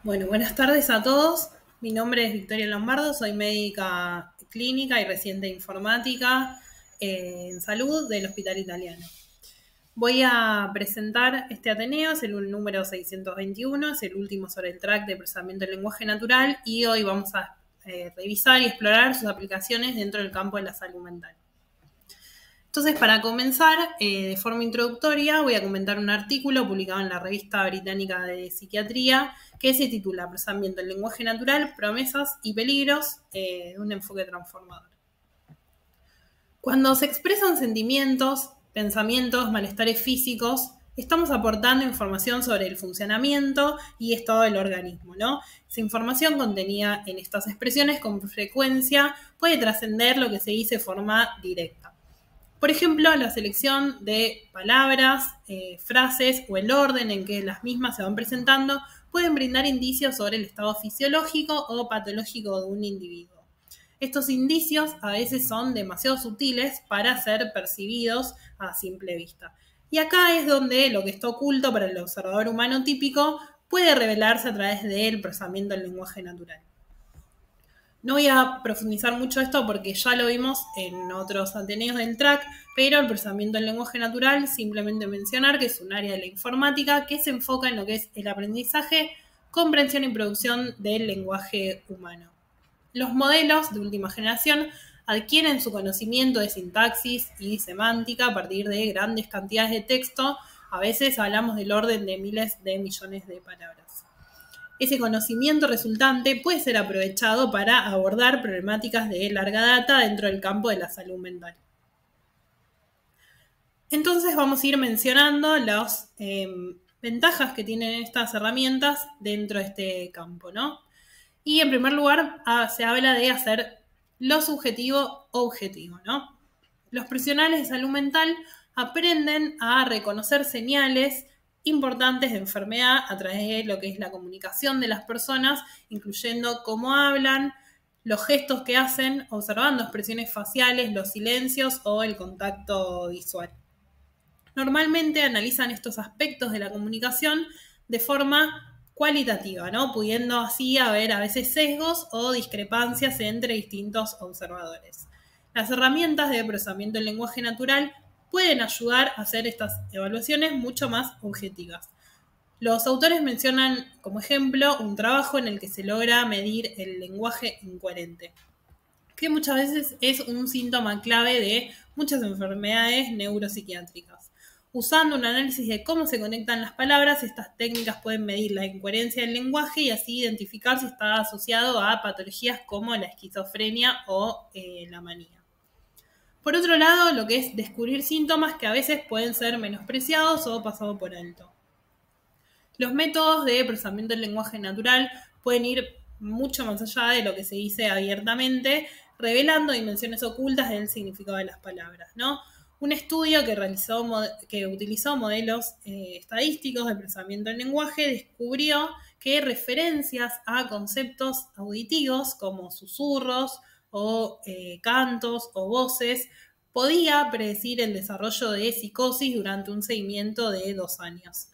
Bueno, buenas tardes a todos. Mi nombre es Victoria Lombardo, soy médica clínica y residente de informática en salud del Hospital Italiano. Voy a presentar este Ateneo, es el número 621, es el último sobre el track de procesamiento del lenguaje natural y hoy vamos a revisar y explorar sus aplicaciones dentro del campo de la salud mental. Entonces, para comenzar, de forma introductoria, voy a comentar un artículo publicado en la Revista Británica de Psiquiatría que se titula Procesamiento del lenguaje natural, promesas y peligros de un enfoque transformador. Cuando se expresan sentimientos, pensamientos, malestares físicos, estamos aportando información sobre el funcionamiento y estado del organismo, ¿no? Esa información contenida en estas expresiones con frecuencia puede trascender lo que se dice de forma directa. Por ejemplo, la selección de palabras, frases o el orden en que las mismas se van presentando pueden brindar indicios sobre el estado fisiológico o patológico de un individuo. Estos indicios a veces son demasiado sutiles para ser percibidos a simple vista. Y acá es donde lo que está oculto para el observador humano típico puede revelarse a través del procesamiento del lenguaje natural. No voy a profundizar mucho esto porque ya lo vimos en otros ateneos del track, pero el procesamiento del lenguaje natural, simplemente mencionar que es un área de la informática que se enfoca en lo que es el aprendizaje, comprensión y producción del lenguaje humano. Los modelos de última generación adquieren su conocimiento de sintaxis y semántica a partir de grandes cantidades de texto. A veces hablamos del orden de miles de millones de palabras. Ese conocimiento resultante puede ser aprovechado para abordar problemáticas de larga data dentro del campo de la salud mental. Entonces vamos a ir mencionando las ventajas que tienen estas herramientas dentro de este campo, ¿no? Y en primer lugar se habla de hacer lo subjetivo objetivo, ¿no? Los profesionales de salud mental aprenden a reconocer señales importantes de enfermedad a través de lo que es la comunicación de las personas, incluyendo cómo hablan, los gestos que hacen, observando expresiones faciales, los silencios o el contacto visual. Normalmente analizan estos aspectos de la comunicación de forma cualitativa, ¿no? Pudiendo así haber a veces sesgos o discrepancias entre distintos observadores. Las herramientas de procesamiento del lenguaje natural pueden ayudar a hacer estas evaluaciones mucho más objetivas. Los autores mencionan como ejemplo un trabajo en el que se logra medir el lenguaje incoherente, que muchas veces es un síntoma clave de muchas enfermedades neuropsiquiátricas. Usando un análisis de cómo se conectan las palabras, estas técnicas pueden medir la incoherencia del lenguaje y así identificar si está asociado a patologías como la esquizofrenia o la manía. Por otro lado, lo que es descubrir síntomas que a veces pueden ser menospreciados o pasados por alto. Los métodos de procesamiento del lenguaje natural pueden ir mucho más allá de lo que se dice abiertamente, revelando dimensiones ocultas del significado de las palabras, ¿no? Un estudio que utilizó modelos estadísticos de procesamiento del lenguaje descubrió que referencias a conceptos auditivos como susurros o cantos o voces podía predecir el desarrollo de psicosis durante un seguimiento de 2 años.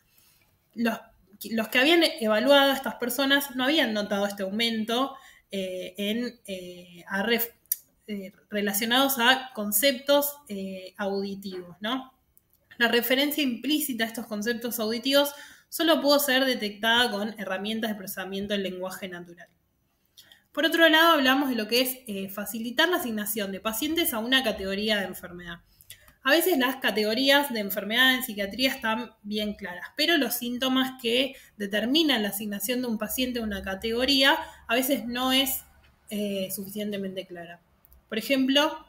Los que habían evaluado a estas personas no habían notado este aumento relacionados a conceptos auditivos, ¿no? La referencia implícita a estos conceptos auditivos solo pudo ser detectada con herramientas de procesamiento del lenguaje natural. Por otro lado, hablamos de lo que es facilitar la asignación de pacientes a una categoría de enfermedad. A veces las categorías de enfermedad en psiquiatría están bien claras, pero los síntomas que determinan la asignación de un paciente a una categoría a veces no es suficientemente clara. Por ejemplo,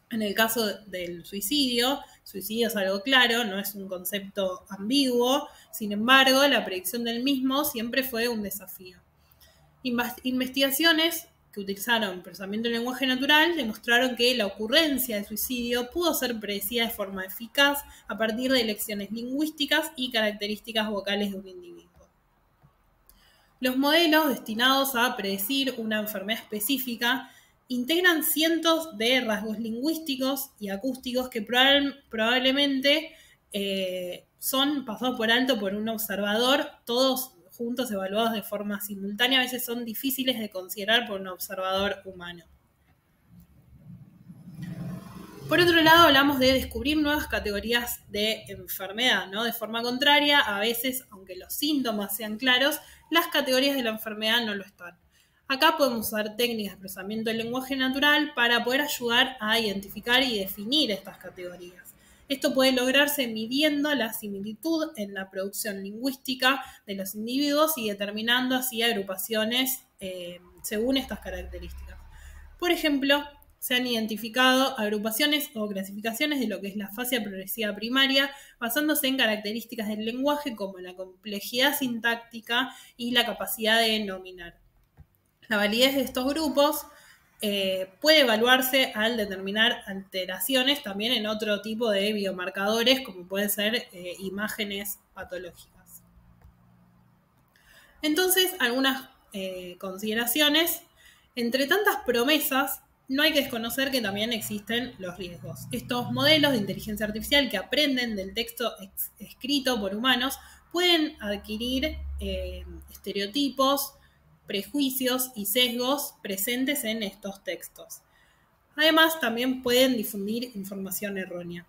en el caso del suicidio es algo claro, no es un concepto ambiguo, sin embargo, la predicción del mismo siempre fue un desafío. Investigaciones que utilizaron procesamiento del lenguaje natural demostraron que la ocurrencia de suicidio pudo ser predecida de forma eficaz a partir de lecciones lingüísticas y características vocales de un individuo. Los modelos destinados a predecir una enfermedad específica integran cientos de rasgos lingüísticos y acústicos que probablemente son pasados por alto por un observador, todos juntos evaluados de forma simultánea a veces son difíciles de considerar por un observador humano. Por otro lado, hablamos de descubrir nuevas categorías de enfermedad, ¿no? De forma contraria, a veces, aunque los síntomas sean claros, las categorías de la enfermedad no lo están. Acá podemos usar técnicas de procesamiento del lenguaje natural para poder ayudar a identificar y definir estas categorías. Esto puede lograrse midiendo la similitud en la producción lingüística de los individuos y determinando así agrupaciones según estas características. Por ejemplo, se han identificado agrupaciones o clasificaciones de lo que es la fascia progresiva primaria, basándose en características del lenguaje como la complejidad sintáctica y la capacidad de nominar. La validez de estos grupos puede evaluarse al determinar alteraciones también en otro tipo de biomarcadores, como pueden ser imágenes patológicas. Entonces, algunas consideraciones. Entre tantas promesas, no hay que desconocer que también existen los riesgos. Estos modelos de inteligencia artificial que aprenden del texto escrito por humanos pueden adquirir estereotipos, prejuicios y sesgos presentes en estos textos. Además, también pueden difundir información errónea.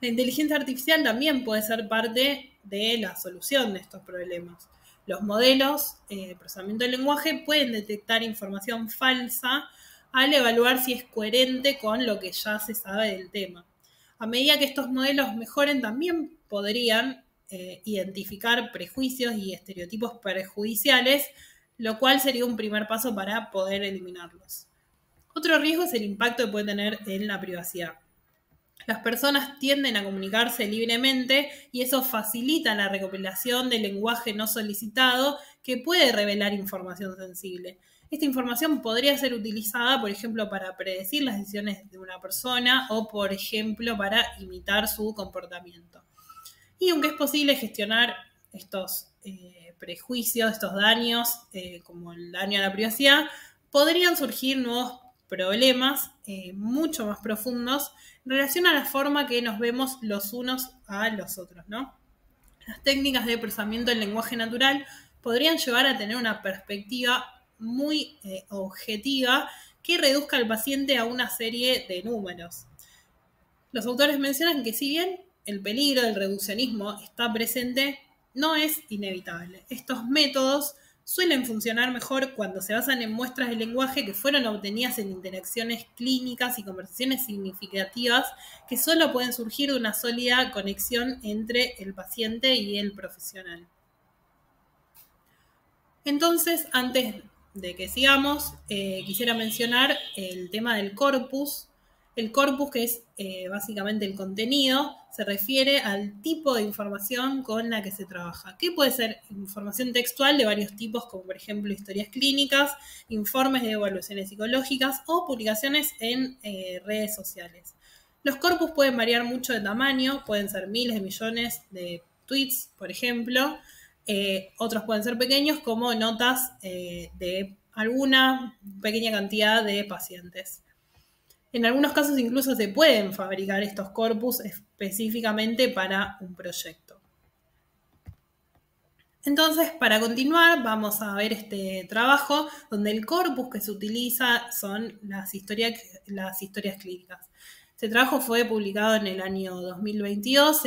La inteligencia artificial también puede ser parte de la solución de estos problemas. Los modelos de procesamiento del lenguaje pueden detectar información falsa al evaluar si es coherente con lo que ya se sabe del tema. A medida que estos modelos mejoren, también podrían identificar prejuicios y estereotipos perjudiciales, lo cual sería un primer paso para poder eliminarlos. Otro riesgo es el impacto que puede tener en la privacidad. Las personas tienden a comunicarse libremente y eso facilita la recopilación de lenguaje no solicitado que puede revelar información sensible. Esta información podría ser utilizada, por ejemplo, para predecir las decisiones de una persona o, por ejemplo, para imitar su comportamiento. Y aunque es posible gestionar estos prejuicios, estos daños, como el daño a la privacidad, podrían surgir nuevos problemas mucho más profundos en relación a la forma que nos vemos los unos a los otros, ¿no? Las técnicas de procesamiento del lenguaje natural podrían llevar a tener una perspectiva muy objetiva que reduzca al paciente a una serie de números. Los autores mencionan que si bien el peligro del reduccionismo está presente, no es inevitable. Estos métodos suelen funcionar mejor cuando se basan en muestras de lenguaje que fueron obtenidas en interacciones clínicas y conversaciones significativas que solo pueden surgir de una sólida conexión entre el paciente y el profesional. Entonces, antes de que sigamos, quisiera mencionar el tema del corpus. El corpus, que es básicamente el contenido, se refiere al tipo de información con la que se trabaja, que puede ser información textual de varios tipos, como por ejemplo historias clínicas, informes de evaluaciones psicológicas o publicaciones en redes sociales. Los corpus pueden variar mucho de tamaño, pueden ser miles de millones de tweets, por ejemplo. Otros pueden ser pequeños, como notas de alguna pequeña cantidad de pacientes. En algunos casos incluso se pueden fabricar estos corpus específicamente para un proyecto. Entonces, para continuar, vamos a ver este trabajo donde el corpus que se utiliza son las historias clínicas. Este trabajo fue publicado en el año 2022,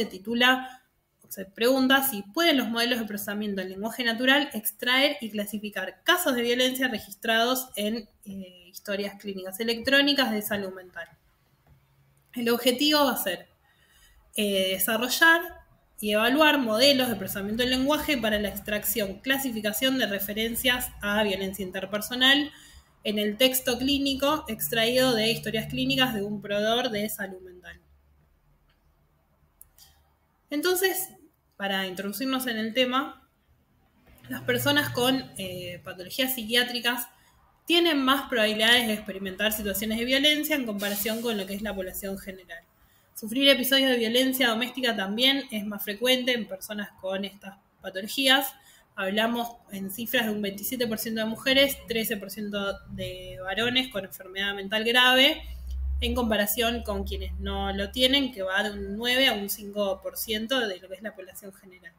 se pregunta si pueden los modelos de procesamiento del lenguaje natural extraer y clasificar casos de violencia registrados en historias clínicas electrónicas de salud mental. El objetivo va a ser desarrollar y evaluar modelos de procesamiento del lenguaje para la extracción, clasificación de referencias a violencia interpersonal en el texto clínico extraído de historias clínicas de un proveedor de salud mental. Entonces, para introducirnos en el tema, las personas con patologías psiquiátricas tienen más probabilidades de experimentar situaciones de violencia en comparación con lo que es la población general. Sufrir episodios de violencia doméstica también es más frecuente en personas con estas patologías. Hablamos en cifras de un 27% de mujeres, 13% de varones con enfermedad mental grave, en comparación con quienes no lo tienen, que va de un 9 a un 5% de lo que es la población general.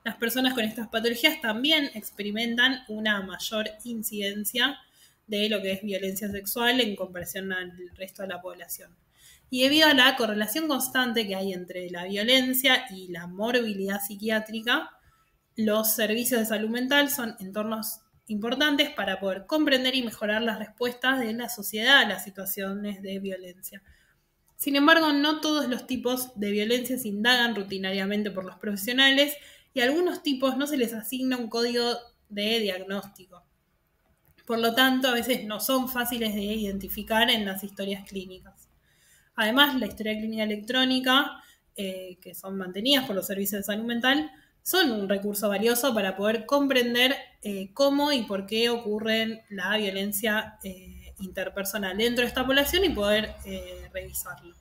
Las personas con estas patologías también experimentan una mayor incidencia de lo que es violencia sexual en comparación al resto de la población. Y debido a la correlación constante que hay entre la violencia y la morbilidad psiquiátrica, los servicios de salud mental son entornos importantes para poder comprender y mejorar las respuestas de la sociedad a las situaciones de violencia. Sin embargo, no todos los tipos de violencia se indagan rutinariamente por los profesionales y a algunos tipos no se les asigna un código de diagnóstico. Por lo tanto, a veces no son fáciles de identificar en las historias clínicas. Además, la historia clínica electrónica, que son mantenidas por los servicios de salud mental, son un recurso valioso para poder comprender cómo y por qué ocurre la violencia interpersonal dentro de esta población y poder revisarlo.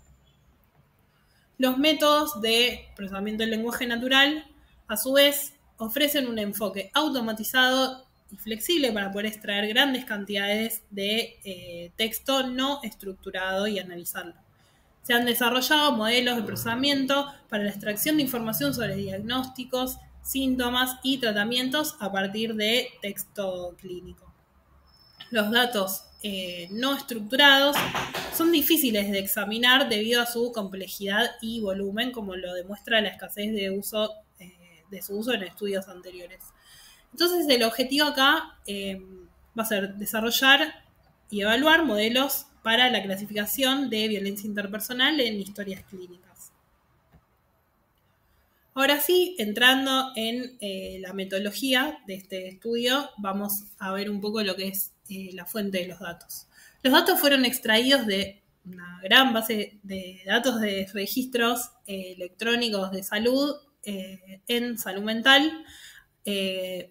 Los métodos de procesamiento del lenguaje natural, a su vez, ofrecen un enfoque automatizado y flexible para poder extraer grandes cantidades de texto no estructurado y analizarlo. Se han desarrollado modelos de procesamiento para la extracción de información sobre diagnósticos, síntomas y tratamientos a partir de texto clínico. Los datos no estructurados son difíciles de examinar debido a su complejidad y volumen, como lo demuestra la escasez de su uso en estudios anteriores. Entonces, el objetivo acá va a ser desarrollar y evaluar modelos para la clasificación de violencia interpersonal en historias clínicas. Ahora sí, entrando en la metodología de este estudio, vamos a ver un poco lo que es la fuente de los datos. Los datos fueron extraídos de una gran base de datos de registros electrónicos de salud en salud mental,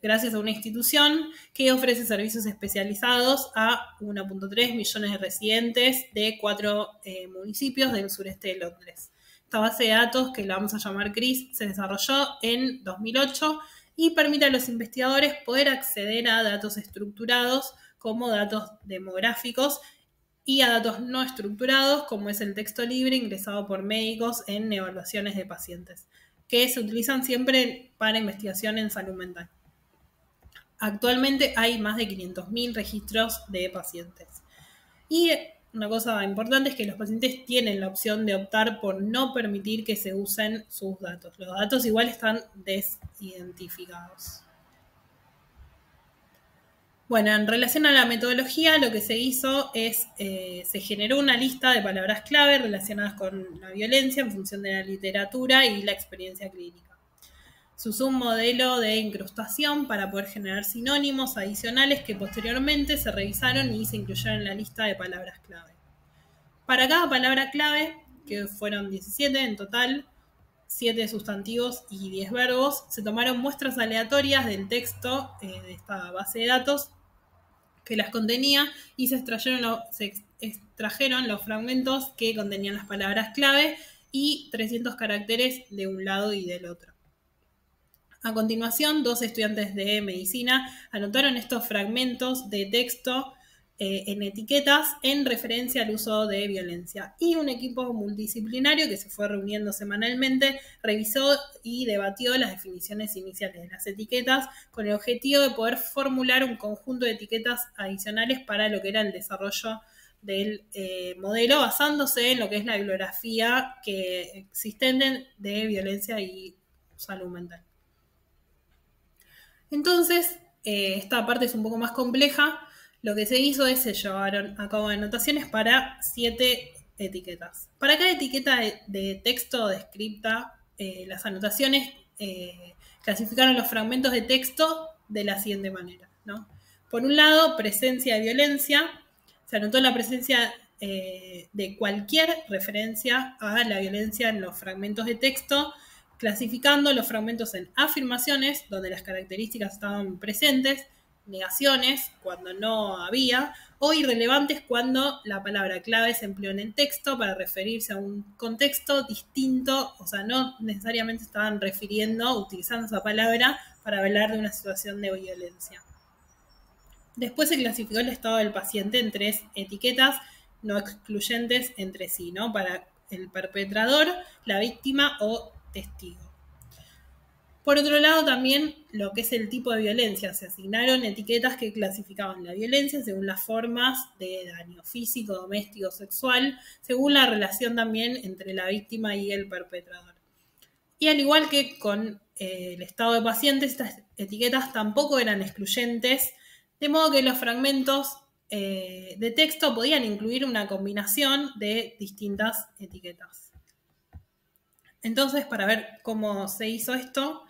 gracias a una institución que ofrece servicios especializados a 1.3 millones de residentes de 4 municipios del sureste de Londres. Esta base de datos, que la vamos a llamar CRIS, se desarrolló en 2008 y permite a los investigadores poder acceder a datos estructurados como datos demográficos y a datos no estructurados como es el texto libre ingresado por médicos en evaluaciones de pacientes, que se utilizan siempre para investigación en salud mental. Actualmente hay más de 500.000 registros de pacientes. Y una cosa importante es que los pacientes tienen la opción de optar por no permitir que se usen sus datos. Los datos igual están desidentificados. Bueno, en relación a la metodología, lo que se hizo es, se generó una lista de palabras clave relacionadas con la violencia en función de la literatura y la experiencia clínica. Se usó un modelo de incrustación para poder generar sinónimos adicionales que posteriormente se revisaron y se incluyeron en la lista de palabras clave. Para cada palabra clave, que fueron 17 en total, 7 sustantivos y 10 verbos, se tomaron muestras aleatorias del texto de esta base de datos que las contenía y se extrajeron los fragmentos que contenían las palabras clave y 300 caracteres de un lado y del otro. A continuación, 2 estudiantes de medicina anotaron estos fragmentos de texto en etiquetas en referencia al uso de violencia. Y un equipo multidisciplinario que se fue reuniendo semanalmente revisó y debatió las definiciones iniciales de las etiquetas con el objetivo de poder formular un conjunto de etiquetas adicionales para lo que era el desarrollo del modelo, basándose en lo que es la bibliografía existente de violencia y salud mental. Entonces, esta parte es un poco más compleja. Lo que se hizo es se llevaron a cabo anotaciones para 7 etiquetas. Para cada etiqueta de texto descripta, las anotaciones clasificaron los fragmentos de texto de la siguiente manera, ¿no? Por un lado, presencia de violencia. Se anotó la presencia de cualquier referencia a la violencia en los fragmentos de texto, clasificando los fragmentos en afirmaciones, donde las características estaban presentes, negaciones, cuando no había, o irrelevantes cuando la palabra clave se empleó en el texto para referirse a un contexto distinto, o sea, no necesariamente estaban utilizando esa palabra para hablar de una situación de violencia. Después se clasificó el estado del paciente en 3 etiquetas no excluyentes entre sí, ¿no? Para el perpetrador, la víctima o testigo. Por otro lado, también lo que es el tipo de violencia. Se asignaron etiquetas que clasificaban la violencia según las formas de daño físico, doméstico, sexual, según la relación también entre la víctima y el perpetrador. Y al igual que con el estado de paciente, estas etiquetas tampoco eran excluyentes, de modo que los fragmentos de texto podían incluir una combinación de distintas etiquetas. Entonces, para ver cómo se hizo esto,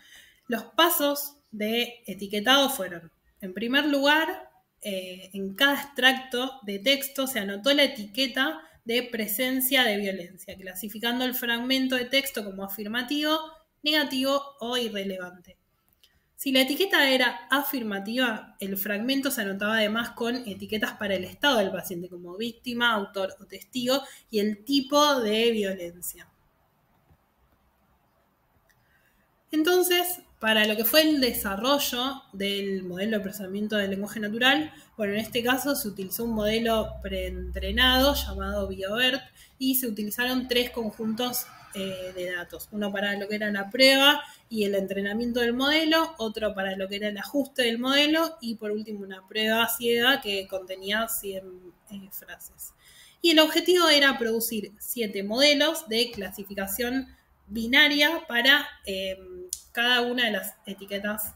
los pasos de etiquetado fueron, en primer lugar, en cada extracto de texto se anotó la etiqueta de presencia de violencia, clasificando el fragmento de texto como afirmativo, negativo o irrelevante. Si la etiqueta era afirmativa, el fragmento se anotaba además con etiquetas para el estado del paciente, como víctima, autor o testigo, y el tipo de violencia. Entonces, para lo que fue el desarrollo del modelo de procesamiento del lenguaje natural, bueno, en este caso se utilizó un modelo preentrenado llamado BioBERT y se utilizaron 3 conjuntos de datos. Uno para lo que era la prueba y el entrenamiento del modelo, otro para lo que era el ajuste del modelo y por último una prueba ciega que contenía 100 frases. Y el objetivo era producir 7 modelos de clasificación binaria para cada una de las etiquetas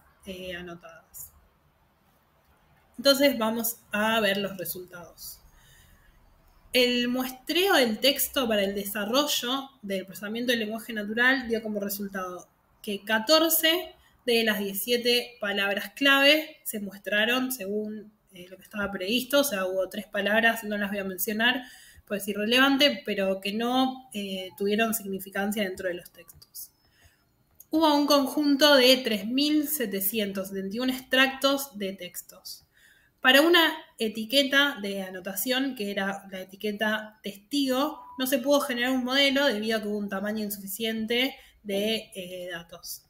anotadas. Entonces vamos a ver los resultados. El muestreo del texto para el desarrollo del procesamiento del lenguaje natural dio como resultado que 14 de las 17 palabras clave se muestraron según lo que estaba previsto, o sea, hubo 3 palabras, no las voy a mencionar, pues irrelevante, pero que no tuvieron significancia dentro de los textos. Hubo un conjunto de 3.771 extractos de textos. Para una etiqueta de anotación, que era la etiqueta testigo, no se pudo generar un modelo debido a que hubo un tamaño insuficiente de datos.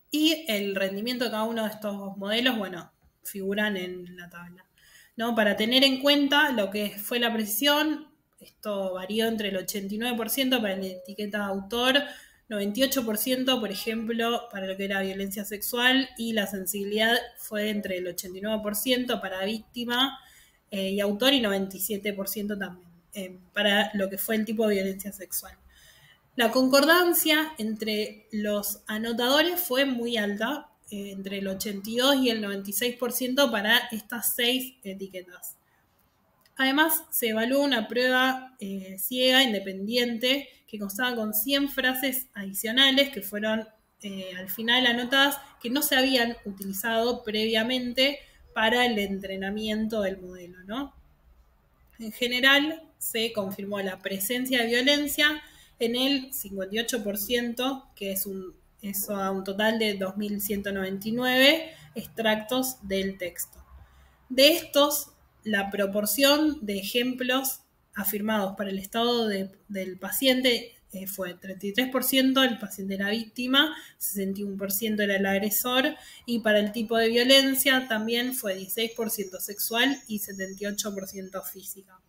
Y el rendimiento de cada uno de estos modelos, bueno, figuran en la tabla, ¿no? Para tener en cuenta lo que fue la precisión, esto varió entre el 89% para la etiqueta autor, 98%, por ejemplo, para lo que era violencia sexual, y la sensibilidad fue entre el 89% para víctima y autor y 97% también para lo que fue el tipo de violencia sexual. La concordancia entre los anotadores fue muy alta, entre el 82 y el 96% para estas 6 etiquetas. Además, se evaluó una prueba ciega independiente que constaba con 100 frases adicionales que fueron al final anotadas que no se habían utilizado previamente para el entrenamiento del modelo, ¿no? En general, se confirmó la presencia de violencia en el 58%, que eso a un total de 2.199 extractos del texto. De estos, la proporción de ejemplos afirmados para el estado del paciente fue 33%, el paciente era víctima, 61% era el agresor, y para el tipo de violencia también fue 16% sexual y 78% física.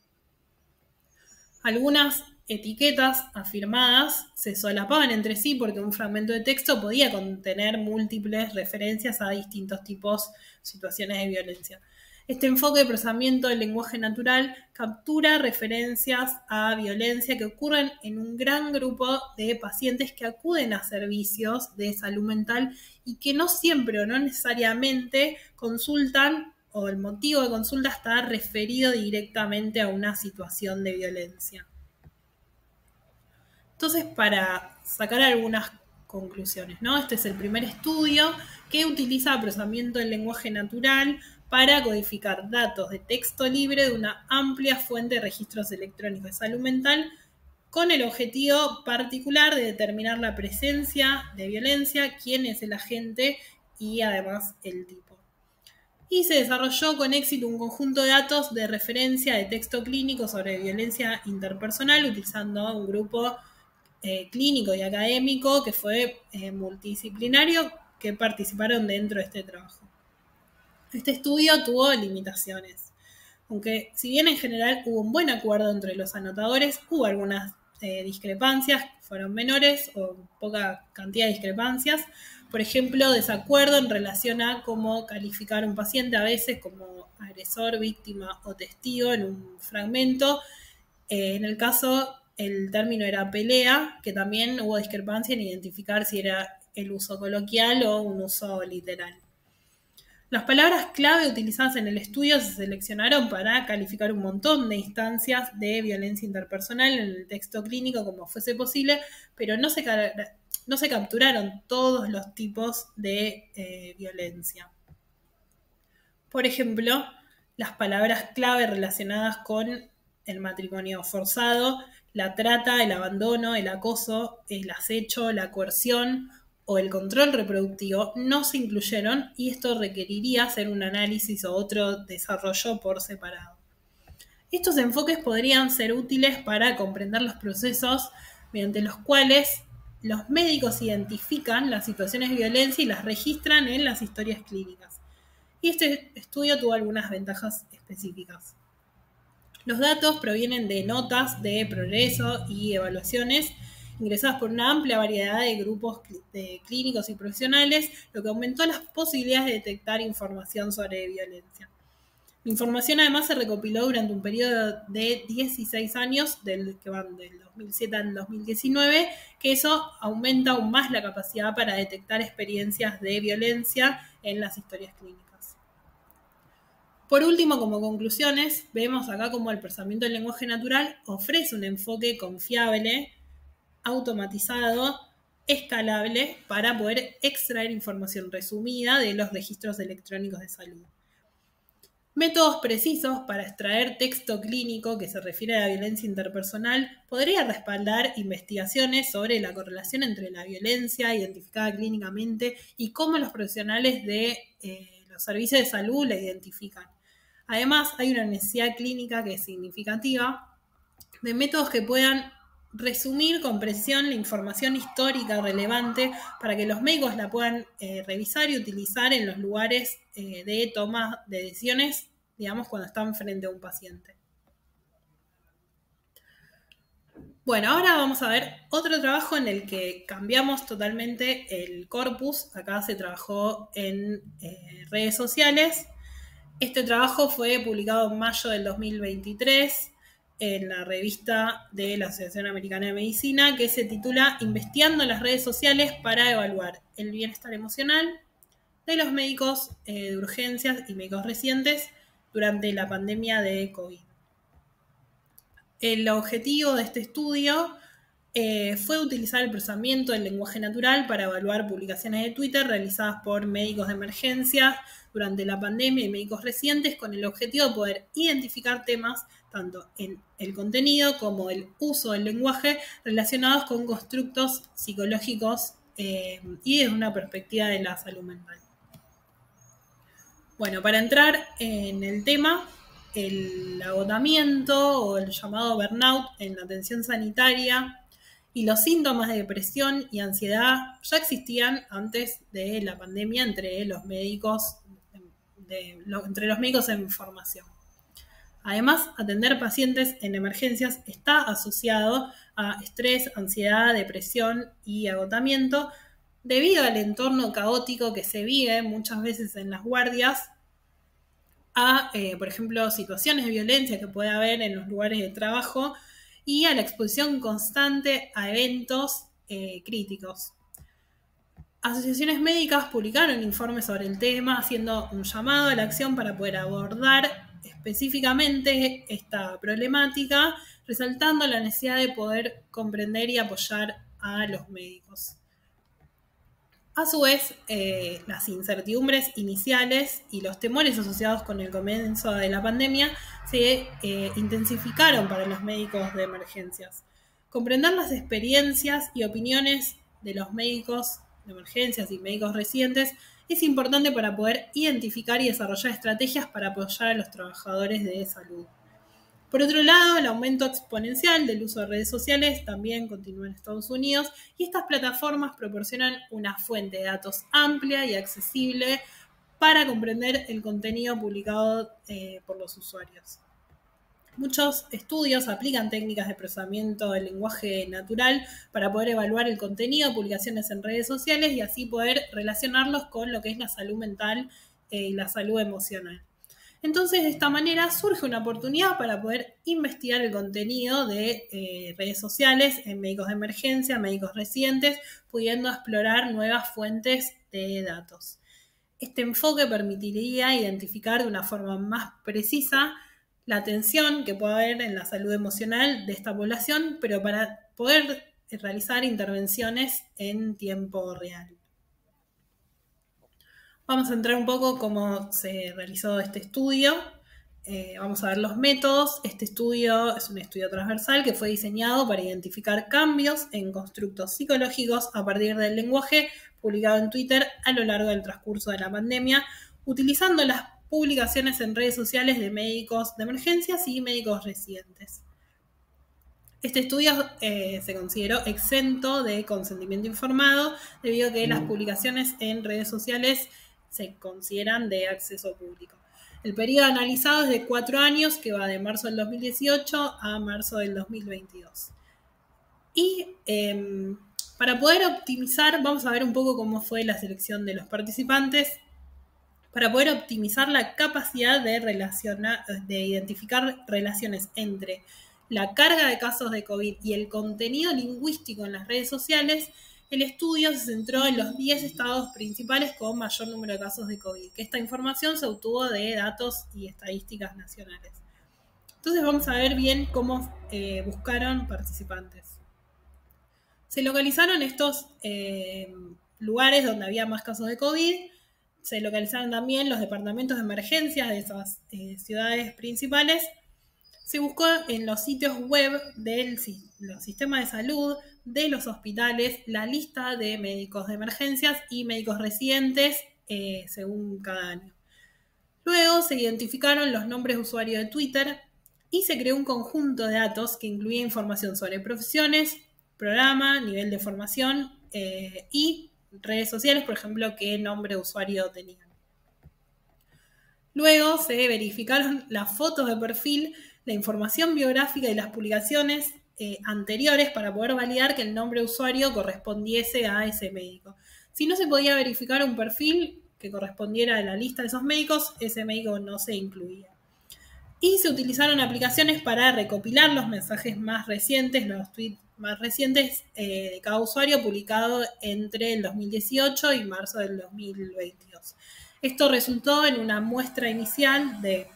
Algunas etiquetas afirmadas se solapaban entre sí porque un fragmento de texto podía contener múltiples referencias a distintos tipos, situaciones de violencia. Este enfoque de procesamiento del lenguaje natural captura referencias a violencia que ocurren en un gran grupo de pacientes que acuden a servicios de salud mental y que no siempre o no necesariamente consultan, o el motivo de consulta está referido directamente a una situación de violencia. Entonces, para sacar algunas conclusiones, ¿no? Este es el primer estudio que utiliza procesamiento del lenguaje natural para codificar datos de texto libre de una amplia fuente de registros electrónicos de salud mental con el objetivo particular de determinar la presencia de violencia, quién es el agente y además el tipo. Y se desarrolló con éxito un conjunto de datos de referencia de texto clínico sobre violencia interpersonal utilizando un grupo clínico y académico que fue multidisciplinario que participaron dentro de este trabajo. Este estudio tuvo limitaciones, aunque si bien en general hubo un buen acuerdo entre los anotadores, hubo algunas discrepancias fueron menores o poca cantidad de discrepancias. Por ejemplo, desacuerdo en relación a cómo calificar a un paciente, a veces como agresor, víctima o testigo en un fragmento. En el caso, el término era pelea, que también hubo discrepancia en identificar si era el uso coloquial o un uso literal. Las palabras clave utilizadas en el estudio se seleccionaron para calificar un montón de instancias de violencia interpersonal en el texto clínico como fuese posible, pero no se capturaron todos los tipos de violencia. Por ejemplo, las palabras clave relacionadas con el matrimonio forzado, la trata, el abandono, el acoso, el acecho, la coerción o el control reproductivo no se incluyeron y esto requeriría hacer un análisis o otro desarrollo por separado. Estos enfoques podrían ser útiles para comprender los procesos mediante los cuales los médicos identifican las situaciones de violencia y las registran en las historias clínicas. Y este estudio tuvo algunas ventajas específicas. Los datos provienen de notas de progreso y evaluaciones ingresadas por una amplia variedad de grupos de clínicos y profesionales, lo que aumentó las posibilidades de detectar información sobre violencia. La información además se recopiló durante un periodo de 16 años, que van del 2007 al 2019, que eso aumenta aún más la capacidad para detectar experiencias de violencia en las historias clínicas. Por último, como conclusiones, vemos acá cómo el procesamiento del lenguaje natural ofrece un enfoque confiable, automatizado, escalable, para poder extraer información resumida de los registros electrónicos de salud. Métodos precisos para extraer texto clínico que se refiere a la violencia interpersonal podría respaldar investigaciones sobre la correlación entre la violencia identificada clínicamente y cómo los profesionales de los servicios de salud la identifican. Además, hay una necesidad clínica que es significativa de métodos que puedan resumir con precisión la información histórica relevante para que los médicos la puedan revisar y utilizar en los lugares de toma de decisiones, digamos, cuando están frente a un paciente. Bueno, ahora vamos a ver otro trabajo en el que cambiamos totalmente el corpus. Acá se trabajó en redes sociales. Este trabajo fue publicado en mayo del 2023 en la revista de la Asociación Americana de Medicina, que se titula Investigando las redes sociales para evaluar el bienestar emocional de los médicos de urgencias y médicos residentes durante la pandemia de COVID. El objetivo de este estudio fue utilizar el procesamiento del lenguaje natural para evaluar publicaciones de Twitter realizadas por médicos de emergencia durante la pandemia y médicos residentes con el objetivo de poder identificar temas tanto en el contenido como el uso del lenguaje relacionados con constructos psicológicos y desde una perspectiva de la salud mental. Bueno, para entrar en el tema, el agotamiento o el llamado burnout en la atención sanitaria y los síntomas de depresión y ansiedad ya existían antes de la pandemia entre los médicos en formación. Además, atender pacientes en emergencias está asociado a estrés, ansiedad, depresión y agotamiento debido al entorno caótico que se vive muchas veces en las guardias, a, por ejemplo, situaciones de violencia que puede haber en los lugares de trabajo y a la exposición constante a eventos críticos. Asociaciones médicas publicaron informes sobre el tema, haciendo un llamado a la acción para poder abordar específicamente esta problemática, resaltando la necesidad de poder comprender y apoyar a los médicos. A su vez, las incertidumbres iniciales y los temores asociados con el comienzo de la pandemia se intensificaron para los médicos de emergencias. Comprender las experiencias y opiniones de los médicos de emergencias y médicos residentes es importante para poder identificar y desarrollar estrategias para apoyar a los trabajadores de salud. Por otro lado, el aumento exponencial del uso de redes sociales también continúa en Estados Unidos y estas plataformas proporcionan una fuente de datos amplia y accesible para comprender el contenido publicado por los usuarios. Muchos estudios aplican técnicas de procesamiento del lenguaje natural para poder evaluar el contenido de publicaciones en redes sociales y así poder relacionarlos con lo que es la salud mental y la salud emocional. Entonces, de esta manera surge una oportunidad para poder investigar el contenido de redes sociales en médicos de emergencia, médicos residentes, pudiendo explorar nuevas fuentes de datos. Este enfoque permitiría identificar de una forma más precisa la atención que puede haber en la salud emocional de esta población, pero para poder realizar intervenciones en tiempo real. Vamos a entrar un poco cómo se realizó este estudio. Vamos a ver los métodos. Este estudio es un estudio transversal que fue diseñado para identificar cambios en constructos psicológicos a partir del lenguaje publicado en Twitter a lo largo del transcurso de la pandemia, utilizando las publicaciones en redes sociales de médicos de emergencias y médicos residentes. Este estudio se consideró exento de consentimiento informado debido a que las publicaciones en redes sociales se consideran de acceso público. El periodo analizado es de 4 años, que va de marzo del 2018 a marzo del 2022. Y para poder optimizar, vamos a ver un poco cómo fue la selección de los participantes. Para poder optimizar la capacidad de identificar relaciones entre la carga de casos de COVID y el contenido lingüístico en las redes sociales, el estudio se centró en los 10 estados principales con mayor número de casos de COVID, que esta información se obtuvo de datos y estadísticas nacionales. Entonces vamos a ver bien cómo buscaron participantes. Se localizaron estos lugares donde había más casos de COVID. Se localizaron también los departamentos de emergencias de esas ciudades principales. Se buscó en los sitios web de los sistemas de salud, de los hospitales, la lista de médicos de emergencias y médicos residentes según cada año. Luego se identificaron los nombres de usuario de Twitter y se creó un conjunto de datos que incluía información sobre profesiones, programa, nivel de formación y redes sociales, por ejemplo, qué nombre de usuario tenían. Luego se verificaron las fotos de perfil, la información biográfica y las publicaciones anteriores para poder validar que el nombre de usuario correspondiese a ese médico. Si no se podía verificar un perfil que correspondiera a la lista de esos médicos, ese médico no se incluía. Y se utilizaron aplicaciones para recopilar los mensajes más recientes, los tweets más recientes de cada usuario publicado entre el 2018 y marzo del 2022. Esto resultó en una muestra inicial de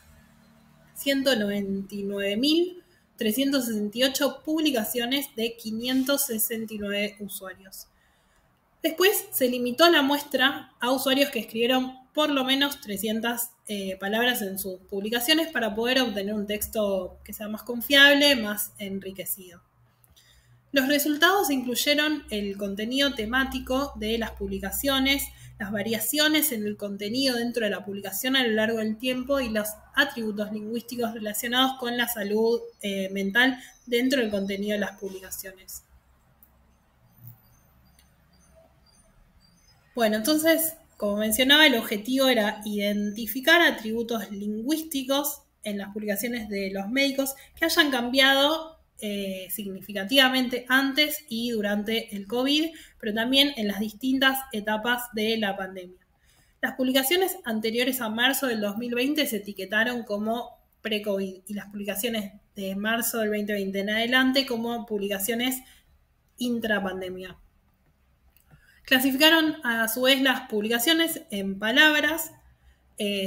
199.368 publicaciones de 569 usuarios. Después se limitó la muestra a usuarios que escribieron por lo menos 300 palabras en sus publicaciones para poder obtener un texto que sea más confiable, más enriquecido. Los resultados incluyeron el contenido temático de las publicaciones, las variaciones en el contenido dentro de la publicación a lo largo del tiempo y los atributos lingüísticos relacionados con la salud mental dentro del contenido de las publicaciones. Bueno, entonces, como mencionaba, el objetivo era identificar atributos lingüísticos en las publicaciones de los médicos que hayan cambiado significativamente antes y durante el COVID, pero también en las distintas etapas de la pandemia. Las publicaciones anteriores a marzo del 2020 se etiquetaron como pre-COVID y las publicaciones de marzo del 2020 en adelante como publicaciones intrapandemia. Clasificaron a su vez las publicaciones en palabras,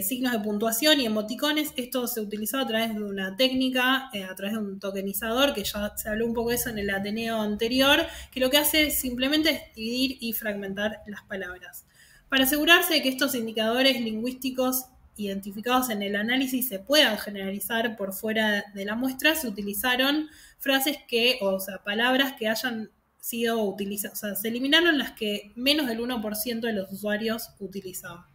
signos de puntuación y emoticones. Esto se utilizó a través de una técnica, a través de un tokenizador, que ya se habló un poco de eso en el Ateneo anterior, que lo que hace simplemente es dividir y fragmentar las palabras. Para asegurarse de que estos indicadores lingüísticos identificados en el análisis se puedan generalizar por fuera de la muestra, se utilizaron palabras que hayan sido utilizadas, o sea, se eliminaron las que menos del 1% de los usuarios utilizaban.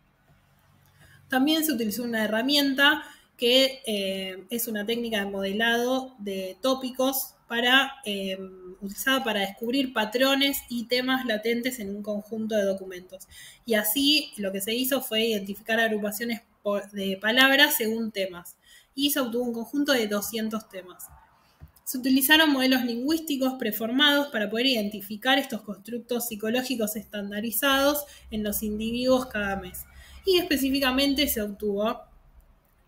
También se utilizó una herramienta que es una técnica de modelado de tópicos utilizada para descubrir patrones y temas latentes en un conjunto de documentos. Y así lo que se hizo fue identificar agrupaciones de palabras según temas. y se obtuvo un conjunto de 200 temas. Se utilizaron modelos lingüísticos preformados para poder identificar estos constructos psicológicos estandarizados en los individuos cada mes. Y específicamente se obtuvo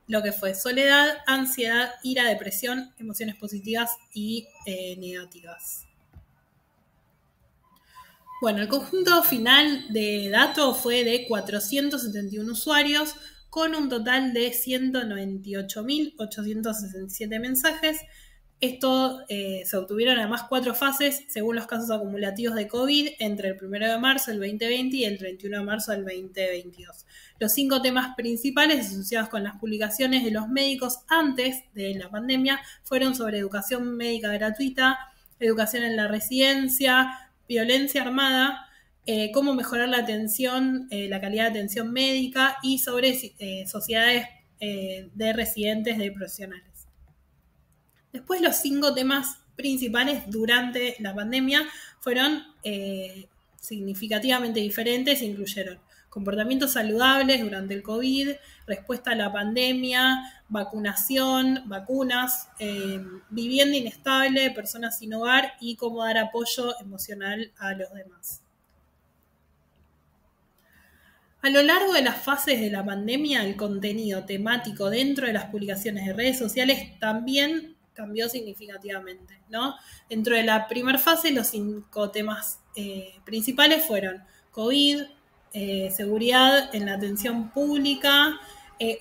lo que fue soledad, ansiedad, ira, depresión, emociones positivas y negativas. Bueno, el conjunto final de datos fue de 471 usuarios con un total de 198.867 mensajes. Esto se obtuvieron además 4 fases según los casos acumulativos de COVID entre el 1 de marzo del 2020 y el 31 de marzo del 2022. Los 5 temas principales asociados con las publicaciones de los médicos antes de la pandemia fueron sobre educación médica gratuita, educación en la residencia, violencia armada, cómo mejorar la atención, la calidad de atención médica y sobre sociedades de residentes de profesionales. Después los 5 temas principales durante la pandemia fueron significativamente diferentes e incluyeron comportamientos saludables durante el COVID, respuesta a la pandemia, vacunación, vacunas, vivienda inestable, personas sin hogar y cómo dar apoyo emocional a los demás. A lo largo de las fases de la pandemia, el contenido temático dentro de las publicaciones de redes sociales también cambió significativamente, ¿no? Dentro de la primera fase, los 5 temas principales fueron COVID, seguridad en la atención pública,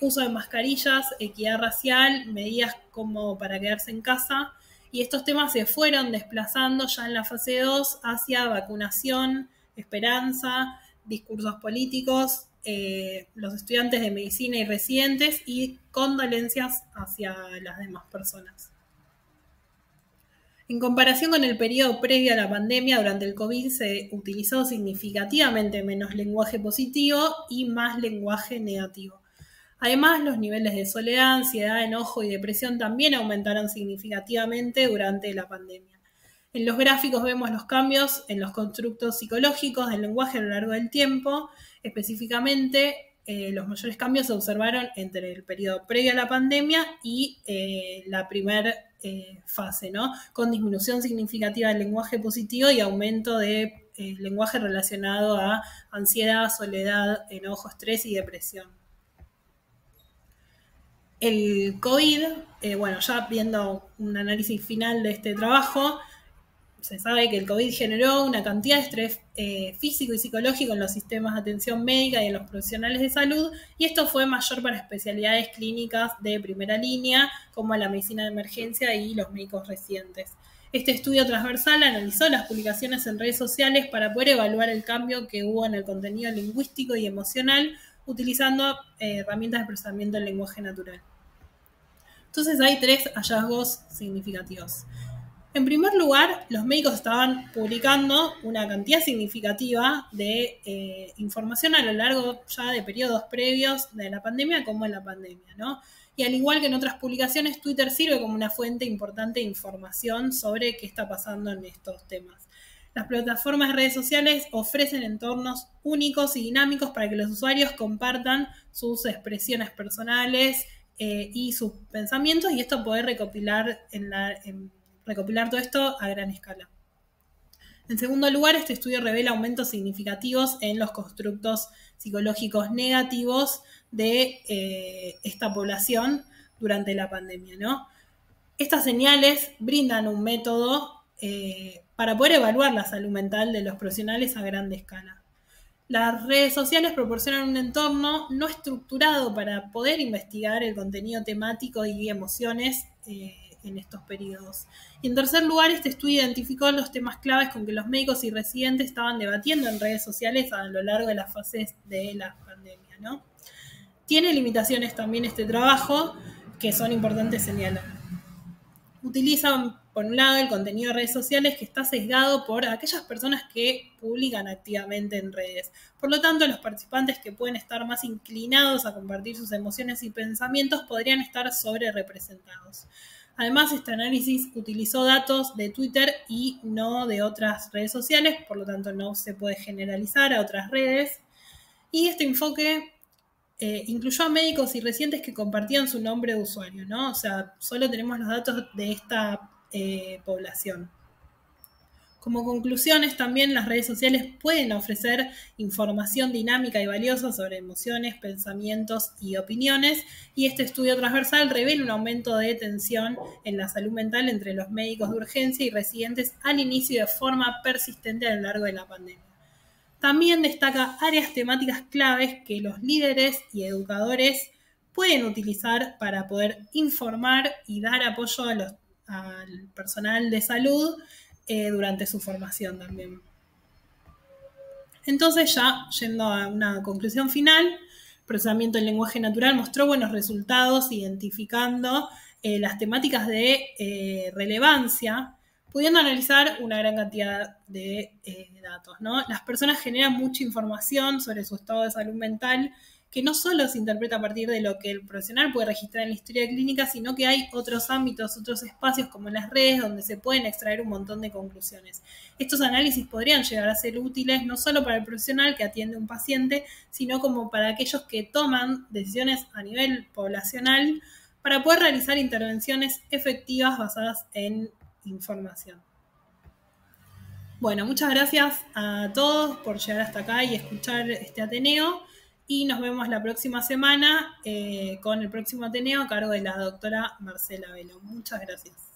uso de mascarillas, equidad racial, medidas como para quedarse en casa. Y estos temas se fueron desplazando ya en la fase 2 hacia vacunación, esperanza, discursos políticos, los estudiantes de medicina y residentes y condolencias hacia las demás personas. En comparación con el periodo previo a la pandemia, durante el COVID se utilizó significativamente menos lenguaje positivo y más lenguaje negativo. Además, los niveles de soledad, ansiedad, enojo y depresión también aumentaron significativamente durante la pandemia. En los gráficos vemos los cambios en los constructos psicológicos del lenguaje a lo largo del tiempo. Específicamente, los mayores cambios se observaron entre el periodo previo a la pandemia y la primera fase, ¿no? Con disminución significativa del lenguaje positivo y aumento de lenguaje relacionado a ansiedad, soledad, enojo, estrés y depresión. El COVID, bueno, ya viendo un análisis final de este trabajo, se sabe que el COVID generó una cantidad de estrés físico y psicológico en los sistemas de atención médica y en los profesionales de salud, y esto fue mayor para especialidades clínicas de primera línea, como la medicina de emergencia y los médicos residentes. Este estudio transversal analizó las publicaciones en redes sociales para poder evaluar el cambio que hubo en el contenido lingüístico y emocional, utilizando herramientas de procesamiento del lenguaje natural. Entonces hay 3 hallazgos significativos. En primer lugar, los médicos estaban publicando una cantidad significativa de información a lo largo ya de periodos previos de la pandemia como en la pandemia, ¿no? Y al igual que en otras publicaciones, Twitter sirve como una fuente importante de información sobre qué está pasando en estos temas. Las plataformas de redes sociales ofrecen entornos únicos y dinámicos para que los usuarios compartan sus expresiones personales y sus pensamientos, y esto poder recopilar todo esto a gran escala. En segundo lugar, este estudio revela aumentos significativos en los constructos psicológicos negativos de esta población durante la pandemia, ¿no? Estas señales brindan un método para poder evaluar la salud mental de los profesionales a gran escala. Las redes sociales proporcionan un entorno no estructurado para poder investigar el contenido temático y emociones en estos periodos. Y en tercer lugar, este estudio identificó los temas claves con que los médicos y residentes estaban debatiendo en redes sociales a lo largo de las fases de la pandemia, ¿no? Tiene limitaciones también este trabajo que son importantes señalar. Utilizan, por un lado, el contenido de redes sociales que está sesgado por aquellas personas que publican activamente en redes. Por lo tanto, los participantes que pueden estar más inclinados a compartir sus emociones y pensamientos podrían estar sobre representados. Además, este análisis utilizó datos de Twitter y no de otras redes sociales, por lo tanto no se puede generalizar a otras redes. Y este enfoque incluyó a médicos y residentes que compartían su nombre de usuario, ¿no? O sea, solo tenemos los datos de esta población. Como conclusiones, también las redes sociales pueden ofrecer información dinámica y valiosa sobre emociones, pensamientos y opiniones, y este estudio transversal revela un aumento de tensión en la salud mental entre los médicos de urgencia y residentes al inicio y de forma persistente a lo largo de la pandemia. También destaca áreas temáticas claves que los líderes y educadores pueden utilizar para poder informar y dar apoyo al personal de salud durante su formación también. Entonces, ya yendo a una conclusión final, el procesamiento del lenguaje natural mostró buenos resultados identificando las temáticas de relevancia, pudiendo analizar una gran cantidad de datos, ¿no? Las personas generan mucha información sobre su estado de salud mental, que no solo se interpreta a partir de lo que el profesional puede registrar en la historia clínica, sino que hay otros ámbitos, otros espacios como las redes donde se pueden extraer un montón de conclusiones. Estos análisis podrían llegar a ser útiles no solo para el profesional que atiende a un paciente, sino como para aquellos que toman decisiones a nivel poblacional para poder realizar intervenciones efectivas basadas en información. Bueno, muchas gracias a todos por llegar hasta acá y escuchar este Ateneo. Y nos vemos la próxima semana con el próximo Ateneo a cargo de la doctora Marcela Velo. Muchas gracias.